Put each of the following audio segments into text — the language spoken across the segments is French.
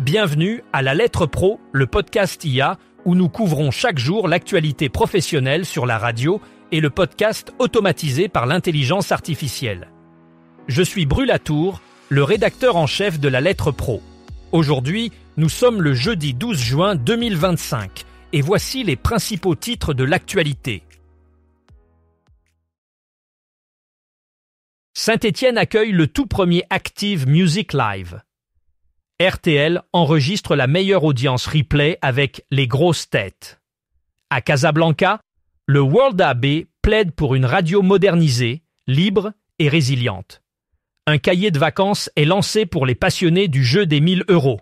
Bienvenue à La Lettre Pro, le podcast IA, où nous couvrons chaque jour l'actualité professionnelle sur la radio et le podcast automatisé par l'intelligence artificielle. Je suis Brulatour, le rédacteur en chef de La Lettre Pro. Aujourd'hui, nous sommes le jeudi 12 juin 2025 et voici les principaux titres de l'actualité. Saint-Étienne accueille le tout premier Active Music Live. RTL enregistre la meilleure audience replay avec Les Grosses Têtes. À Casablanca, le World AB plaide pour une radio modernisée, libre et résiliente. Un cahier de vacances est lancé pour les passionnés du jeu des 1000 €.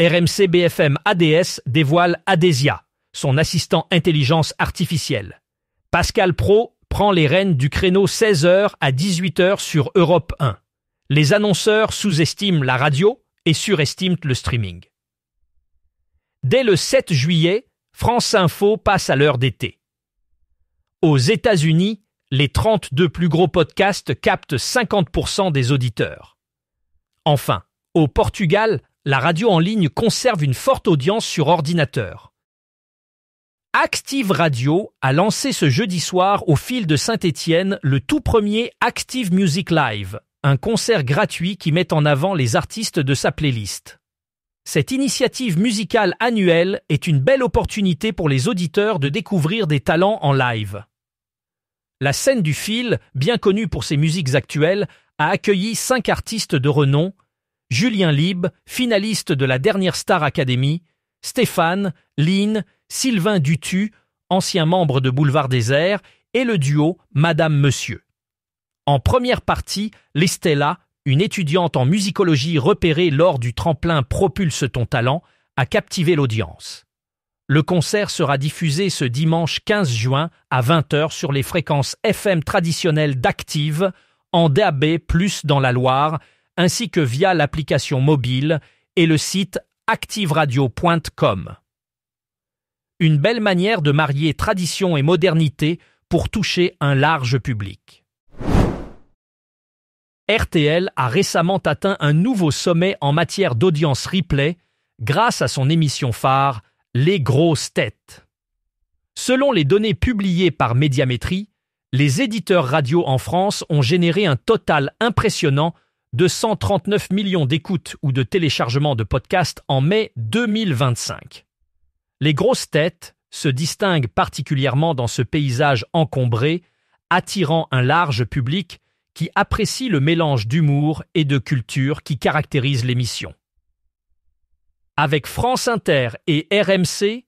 RMC BFM ADS dévoile Adésia, son assistant intelligence artificielle. Pascal Praud prend les rênes du créneau 16h à 18h sur Europe 1. Les annonceurs sous-estiment la radio et surestiment le streaming. Dès le 7 juillet, France Info passe à l'heure d'été. Aux États-Unis, les 32 plus gros podcasts captent 50% des auditeurs. Enfin, au Portugal, la radio en ligne conserve une forte audience sur ordinateur. Active Radio a lancé ce jeudi soir au fil de Saint-Étienne le tout premier Active Music Live, un concert gratuit qui met en avant les artistes de sa playlist. Cette initiative musicale annuelle est une belle opportunité pour les auditeurs de découvrir des talents en live. La scène du fil, bien connue pour ses musiques actuelles, a accueilli 5 artistes de renom: Julien Lieb, finaliste de la dernière Star Academy, Stéphane, Lynn, Sylvain Dutu, ancien membre de Boulevard Désert, et le duo Madame Monsieur. En première partie, Listella, une étudiante en musicologie repérée lors du tremplin Propulse ton talent, a captivé l'audience. Le concert sera diffusé ce dimanche 15 juin à 20h sur les fréquences FM traditionnelles d'Active, en DAB+, dans la Loire, ainsi que via l'application mobile et le site activeradio.com. Une belle manière de marier tradition et modernité pour toucher un large public. RTL a récemment atteint un nouveau sommet en matière d'audience replay grâce à son émission phare Les Grosses Têtes. Selon les données publiées par Médiamétrie, les éditeurs radio en France ont généré un total impressionnant de 139 millions d'écoutes ou de téléchargements de podcasts en mai 2025. Les Grosses Têtes se distinguent particulièrement dans ce paysage encombré, attirant un large public qui apprécie le mélange d'humour et de culture qui caractérise l'émission. Avec France Inter et RMC,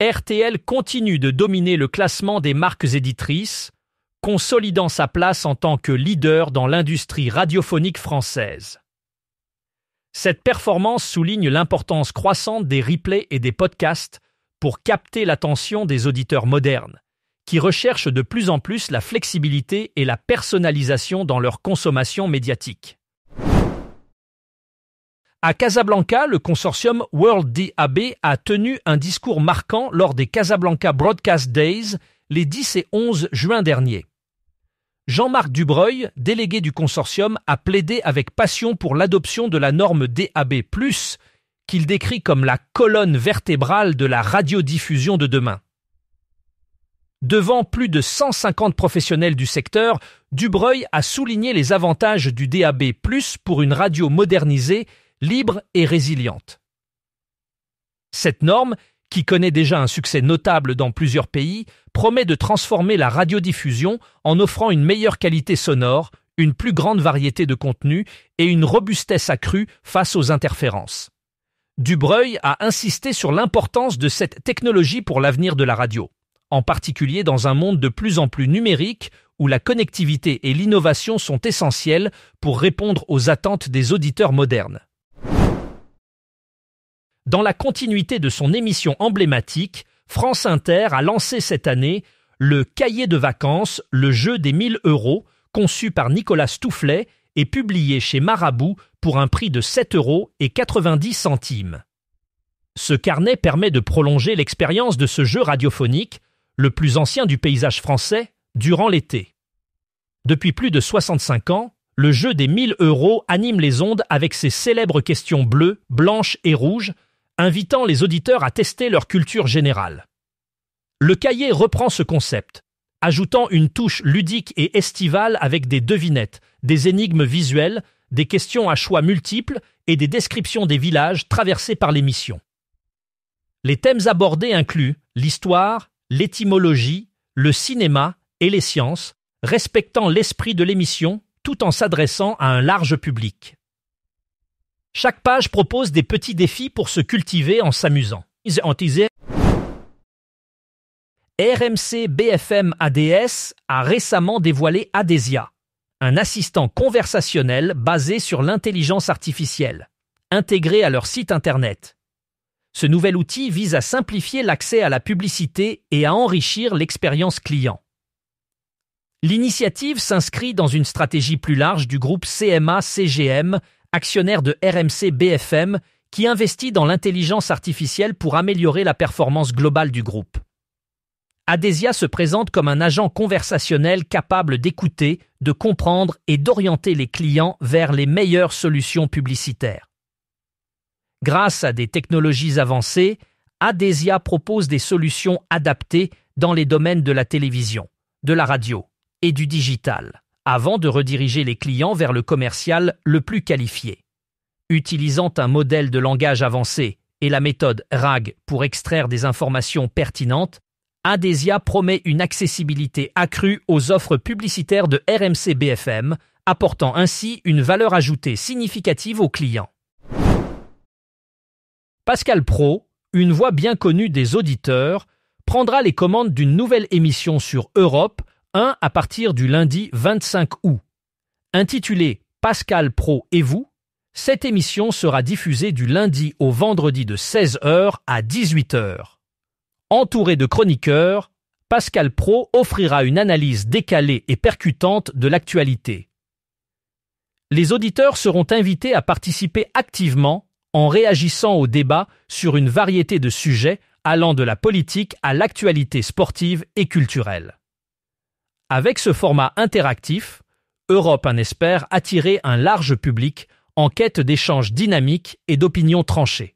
RTL continue de dominer le classement des marques éditrices, consolidant sa place en tant que leader dans l'industrie radiophonique française. Cette performance souligne l'importance croissante des replays et des podcasts pour capter l'attention des auditeurs modernes, qui recherchent de plus en plus la flexibilité et la personnalisation dans leur consommation médiatique. À Casablanca, le consortium World DAB a tenu un discours marquant lors des Casablanca Broadcast Days les 10 et 11 juin dernier. Jean-Marc Dubreuil, délégué du consortium, a plaidé avec passion pour l'adoption de la norme DAB+, qu'il décrit comme la colonne vertébrale de la radiodiffusion de demain. Devant plus de 150 professionnels du secteur, Dubreuil a souligné les avantages du DAB+, pour une radio modernisée, libre et résiliente. Cette norme, qui connaît déjà un succès notable dans plusieurs pays, promet de transformer la radiodiffusion en offrant une meilleure qualité sonore, une plus grande variété de contenus et une robustesse accrue face aux interférences. Dubreuil a insisté sur l'importance de cette technologie pour l'avenir de la radio, en particulier dans un monde de plus en plus numérique où la connectivité et l'innovation sont essentielles pour répondre aux attentes des auditeurs modernes. Dans la continuité de son émission emblématique, France Inter a lancé cette année le cahier de vacances, le jeu des 1000 €, conçu par Nicolas Stoufflet et publié chez Marabout pour un prix de 7,90 €. Ce carnet permet de prolonger l'expérience de ce jeu radiophonique, le plus ancien du paysage français, durant l'été. Depuis plus de 65 ans, le jeu des 1000 € anime les ondes avec ses célèbres questions bleues, blanches et rouges, invitant les auditeurs à tester leur culture générale. Le cahier reprend ce concept, ajoutant une touche ludique et estivale avec des devinettes, des énigmes visuelles, des questions à choix multiples et des descriptions des villages traversés par l'émission. Les thèmes abordés incluent l'histoire, l'étymologie, le cinéma et les sciences, respectant l'esprit de l'émission tout en s'adressant à un large public. Chaque page propose des petits défis pour se cultiver en s'amusant. RMC BFM ADS a récemment dévoilé Adesia, un assistant conversationnel basé sur l'intelligence artificielle, intégré à leur site internet. Ce nouvel outil vise à simplifier l'accès à la publicité et à enrichir l'expérience client. L'initiative s'inscrit dans une stratégie plus large du groupe CMA-CGM, actionnaire de RMC BFM, qui investit dans l'intelligence artificielle pour améliorer la performance globale du groupe. Adesia se présente comme un agent conversationnel capable d'écouter, de comprendre et d'orienter les clients vers les meilleures solutions publicitaires. Grâce à des technologies avancées, Adesia propose des solutions adaptées dans les domaines de la télévision, de la radio et du digital, avant de rediriger les clients vers le commercial le plus qualifié. Utilisant un modèle de langage avancé et la méthode RAG pour extraire des informations pertinentes, Adesia promet une accessibilité accrue aux offres publicitaires de RMC BFM, apportant ainsi une valeur ajoutée significative aux clients. Pascal Praud, une voix bien connue des auditeurs, prendra les commandes d'une nouvelle émission sur Europe 1 à partir du lundi 25 août. Intitulée Pascal Praud et vous, cette émission sera diffusée du lundi au vendredi de 16h à 18h. Entouré de chroniqueurs, Pascal Praud offrira une analyse décalée et percutante de l'actualité. Les auditeurs seront invités à participer activement en réagissant au débat sur une variété de sujets allant de la politique à l'actualité sportive et culturelle. Avec ce format interactif, Europe 1 espère attirer un large public en quête d'échanges dynamiques et d'opinions tranchées.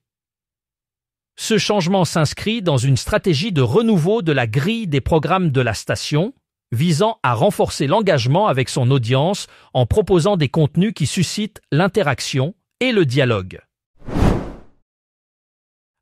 Ce changement s'inscrit dans une stratégie de renouveau de la grille des programmes de la station, visant à renforcer l'engagement avec son audience en proposant des contenus qui suscitent l'interaction et le dialogue.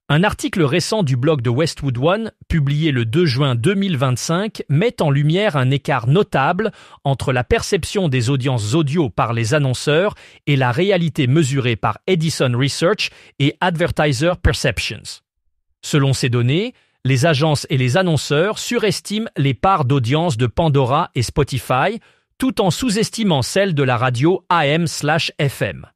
Un article récent du blog de Westwood One, publié le 2 juin 2025, met en lumière un écart notable entre la perception des audiences audio par les annonceurs et la réalité mesurée par Edison Research et Advertiser Perceptions. Selon ces données, les agences et les annonceurs surestiment les parts d'audience de Pandora et Spotify, tout en sous-estimant celles de la radio AM/FM.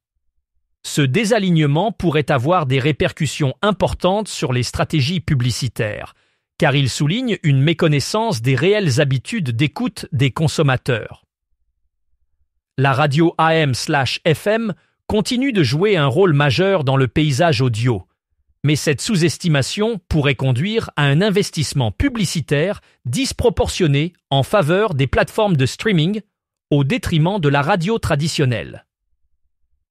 Ce désalignement pourrait avoir des répercussions importantes sur les stratégies publicitaires, car il souligne une méconnaissance des réelles habitudes d'écoute des consommateurs. La radio AM/FM continue de jouer un rôle majeur dans le paysage audio, mais cette sous-estimation pourrait conduire à un investissement publicitaire disproportionné en faveur des plateformes de streaming au détriment de la radio traditionnelle.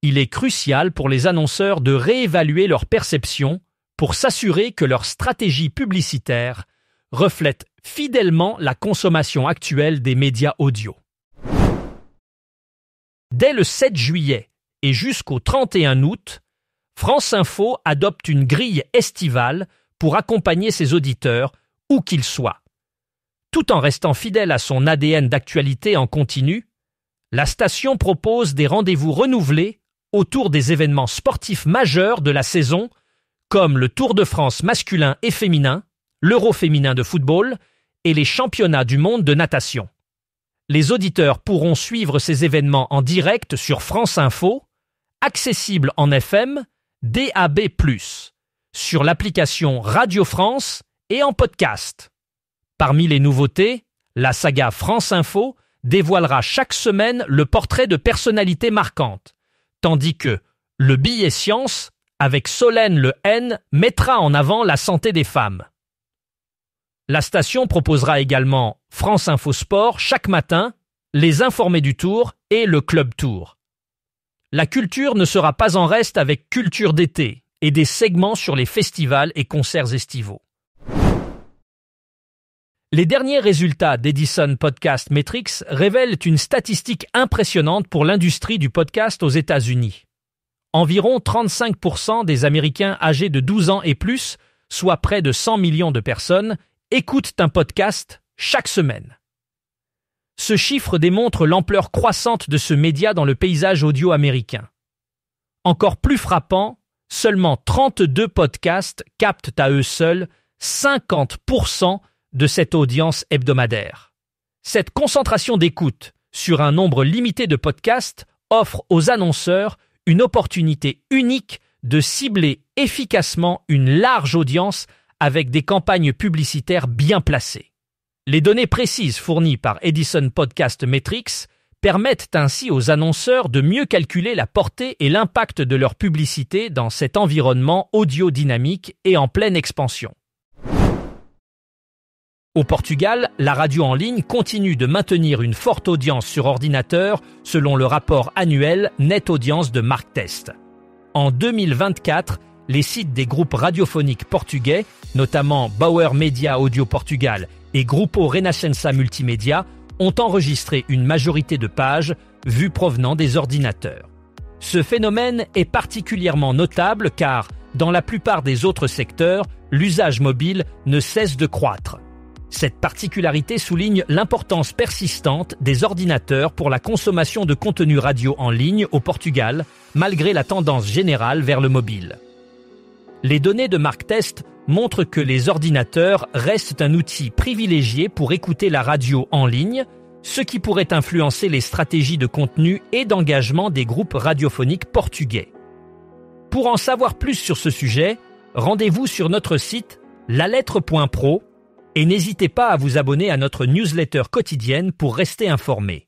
Il est crucial pour les annonceurs de réévaluer leur perception pour s'assurer que leur stratégie publicitaire reflète fidèlement la consommation actuelle des médias audio. Dès le 7 juillet et jusqu'au 31 août, France Info adopte une grille estivale pour accompagner ses auditeurs où qu'ils soient. Tout en restant fidèle à son ADN d'actualité en continu, la station propose des rendez-vous renouvelés autour des événements sportifs majeurs de la saison, comme le Tour de France masculin et féminin, l'Euro féminin de football et les championnats du monde de natation. Les auditeurs pourront suivre ces événements en direct sur France Info, accessible en FM, DAB+, sur l'application Radio France et en podcast. Parmi les nouveautés, la saga France Info dévoilera chaque semaine le portrait de personnalités marquantes, tandis que le billet science, avec Solène Le N, mettra en avant la santé des femmes. La station proposera également France Info Sport chaque matin, les informés du Tour et le Club Tour. La culture ne sera pas en reste avec Culture d'été et des segments sur les festivals et concerts estivaux. Les derniers résultats d'Edison Podcast Metrics révèlent une statistique impressionnante pour l'industrie du podcast aux États-Unis. Environ 35% des Américains âgés de 12 ans et plus, soit près de 100 millions de personnes, écoutent un podcast chaque semaine. Ce chiffre démontre l'ampleur croissante de ce média dans le paysage audio américain. Encore plus frappant, seulement 32 podcasts captent à eux seuls 50% de cette audience hebdomadaire. Cette concentration d'écoute sur un nombre limité de podcasts offre aux annonceurs une opportunité unique de cibler efficacement une large audience avec des campagnes publicitaires bien placées. Les données précises fournies par Edison Podcast Metrics permettent ainsi aux annonceurs de mieux calculer la portée et l'impact de leur publicité dans cet environnement audio dynamique et en pleine expansion. Au Portugal, la radio en ligne continue de maintenir une forte audience sur ordinateur selon le rapport annuel Net Audience de Marktest. En 2024, les sites des groupes radiophoniques portugais, notamment Bauer Media Audio Portugal et Grupo Renascença Multimédia, ont enregistré une majorité de pages vues provenant des ordinateurs. Ce phénomène est particulièrement notable car, dans la plupart des autres secteurs, l'usage mobile ne cesse de croître. Cette particularité souligne l'importance persistante des ordinateurs pour la consommation de contenu radio en ligne au Portugal, malgré la tendance générale vers le mobile. Les données de Marktest montrent que les ordinateurs restent un outil privilégié pour écouter la radio en ligne, ce qui pourrait influencer les stratégies de contenu et d'engagement des groupes radiophoniques portugais. Pour en savoir plus sur ce sujet, rendez-vous sur notre site lalettre.pro et n'hésitez pas à vous abonner à notre newsletter quotidienne pour rester informé.